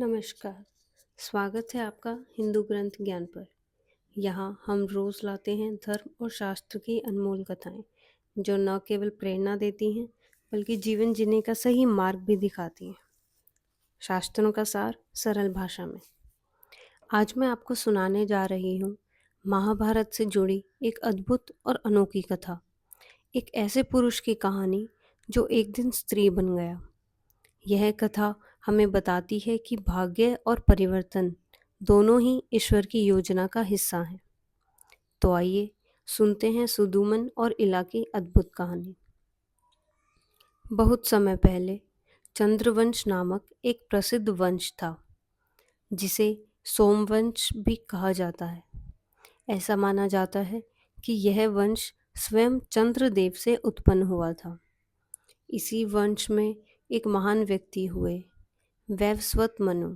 नमस्कार। स्वागत है आपका हिंदू ग्रंथ ज्ञान पर। यहाँ हम रोज लाते हैं धर्म और शास्त्र की अनमोल कथाएं जो न केवल प्रेरणा देती हैं बल्कि जीवन जीने का सही मार्ग भी दिखाती हैं। शास्त्रों का सार सरल भाषा में। आज मैं आपको सुनाने जा रही हूँ महाभारत से जुड़ी एक अद्भुत और अनोखी कथा। एक ऐसे पुरुष की कहानी जो एक दिन स्त्री बन गया। यह कथा हमें बताती है कि भाग्य और परिवर्तन दोनों ही ईश्वर की योजना का हिस्सा हैं। तो आइए सुनते हैं सुदुमन और इला की अद्भुत कहानी। बहुत समय पहले चंद्रवंश नामक एक प्रसिद्ध वंश था, जिसे सोमवंश भी कहा जाता है। ऐसा माना जाता है कि यह वंश स्वयं चंद्रदेव से उत्पन्न हुआ था। इसी वंश में एक महान व्यक्ति हुए, वैवस्वत मनु,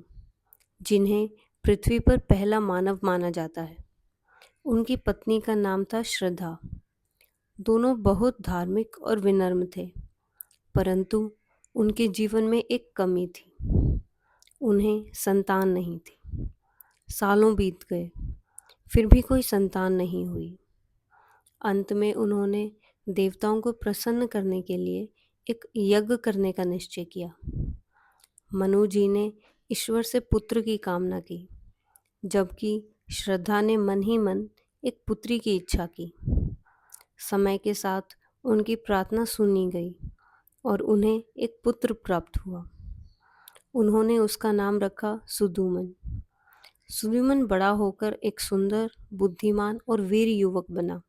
जिन्हें पृथ्वी पर पहला मानव माना जाता है। उनकी पत्नी का नाम था श्रद्धा। दोनों बहुत धार्मिक और विनम्र थे, परंतु उनके जीवन में एक कमी थी। उन्हें संतान नहीं थी। सालों बीत गए, फिर भी कोई संतान नहीं हुई। अंत में उन्होंने देवताओं को प्रसन्न करने के लिए एक यज्ञ करने का निश्चय किया। मनु जी ने ईश्वर से पुत्र की कामना की, जबकि श्रद्धा ने मन ही मन एक पुत्री की इच्छा की। समय के साथ उनकी प्रार्थना सुनी गई और उन्हें एक पुत्र प्राप्त हुआ। उन्होंने उसका नाम रखा सुदुमन। सुदुमन बड़ा होकर एक सुंदर, बुद्धिमान और वीर युवक बना।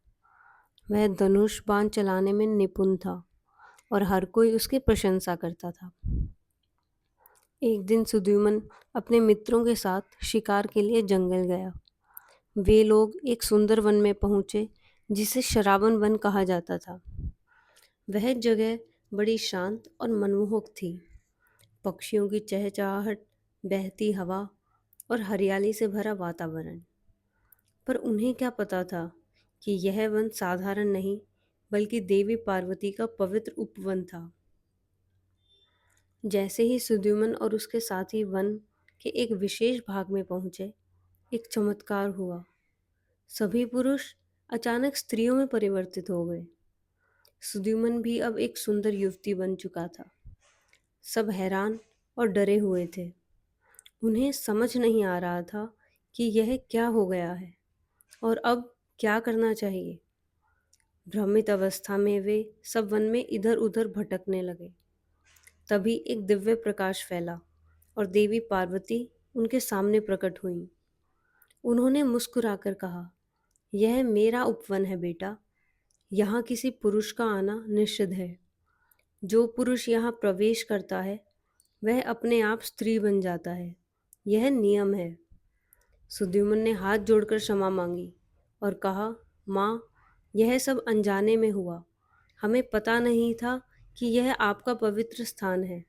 वह धनुष बाण चलाने में निपुण था और हर कोई उसकी प्रशंसा करता था। एक दिन सुदुमन अपने मित्रों के साथ शिकार के लिए जंगल गया। वे लोग एक सुंदर वन में पहुंचे, जिसे शरावन वन कहा जाता था। वह जगह बड़ी शांत और मनमोहक थी। पक्षियों की चहचहाहट, बहती हवा और हरियाली से भरा वातावरण। पर उन्हें क्या पता था कि यह वन साधारण नहीं, बल्कि देवी पार्वती का पवित्र उपवन था। जैसे ही सुद्युमन और उसके साथी वन के एक विशेष भाग में पहुंचे, एक चमत्कार हुआ। सभी पुरुष अचानक स्त्रियों में परिवर्तित हो गए। सुद्युमन भी अब एक सुंदर युवती बन चुका था। सब हैरान और डरे हुए थे। उन्हें समझ नहीं आ रहा था कि यह क्या हो गया है और अब क्या करना चाहिए। भ्रमित अवस्था में वे सब वन में इधर उधर भटकने लगे। तभी एक दिव्य प्रकाश फैला और देवी पार्वती उनके सामने प्रकट हुई। उन्होंने मुस्कुराकर कहा, यह मेरा उपवन है बेटा। यहाँ किसी पुरुष का आना निषिद्ध है। जो पुरुष यहाँ प्रवेश करता है वह अपने आप स्त्री बन जाता है। यह नियम है। सुद्युमन ने हाथ जोड़कर क्षमा मांगी और कहा, माँ, यह सब अनजाने में हुआ। हमें पता नहीं था कि यह आपका पवित्र स्थान है।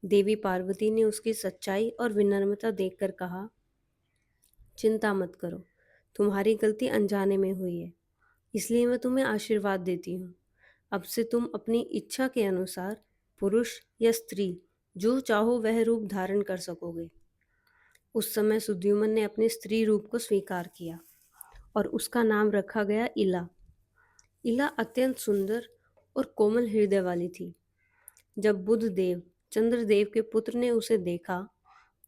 देवी पार्वती ने उसकी सच्चाई और विनम्रता देखकर कहा, चिंता मत करो, तुम्हारी गलती अनजाने में हुई है, इसलिए मैं तुम्हें आशीर्वाद देती हूँ। अब से तुम अपनी इच्छा के अनुसार पुरुष या स्त्री जो चाहो वह रूप धारण कर सकोगे। उस समय सुद्युमन ने अपने स्त्री रूप को स्वीकार किया और उसका नाम रखा गया इला। इला अत्यंत सुंदर और कोमल हृदय वाली थी। जब बुध देव, चंद्रदेव के पुत्र ने उसे देखा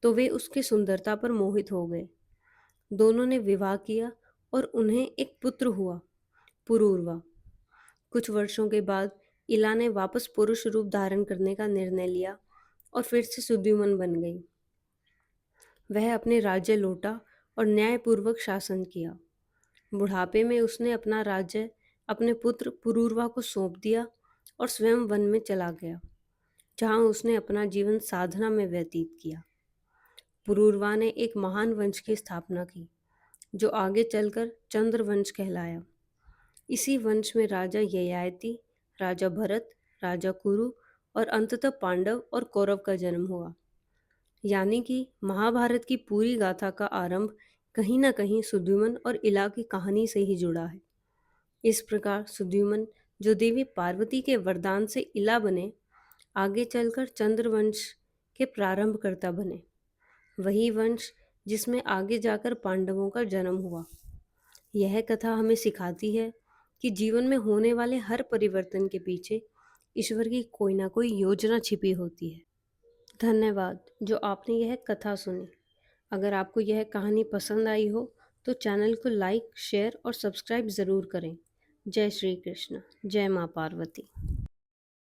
तो वे उसकी सुंदरता पर मोहित हो गए। दोनों ने विवाह किया और उन्हें एक पुत्र हुआ, पुरूरवा। कुछ वर्षों के बाद इला ने वापस पुरुष रूप धारण करने का निर्णय लिया और फिर से सुद्युमन बन गई। वह अपने राज्य लौटा और न्यायपूर्वक शासन किया। बुढ़ापे में उसने अपना राज्य अपने पुत्र पुरूरवा को सौंप दिया और स्वयं वन में चला गया, जहाँ उसने अपना जीवन साधना में व्यतीत किया। पुरूरवा ने एक महान वंश की स्थापना की, जो आगे चलकर चंद्रवंश कहलाया। इसी वंश में राजा ययाति, राजा भरत, राजा कुरु और अंततः पांडव और कौरव का जन्म हुआ। यानी कि महाभारत की पूरी गाथा का आरंभ कहीं न कहीं सुद्युमन और इला की कहानी से ही जुड़ा है। इस प्रकार सुद्युमन, जो देवी पार्वती के वरदान से इला बने, आगे चलकर चंद्रवंश के प्रारंभकर्ता बने। वही वंश जिसमें आगे जाकर पांडवों का जन्म हुआ। यह कथा हमें सिखाती है कि जीवन में होने वाले हर परिवर्तन के पीछे ईश्वर की कोई ना कोई योजना छिपी होती है। धन्यवाद जो आपने यह कथा सुनी। अगर आपको यह कहानी पसंद आई हो तो चैनल को लाइक, शेयर और सब्सक्राइब ज़रूर करें। जय श्री कृष्ण, जय माँ पार्वती।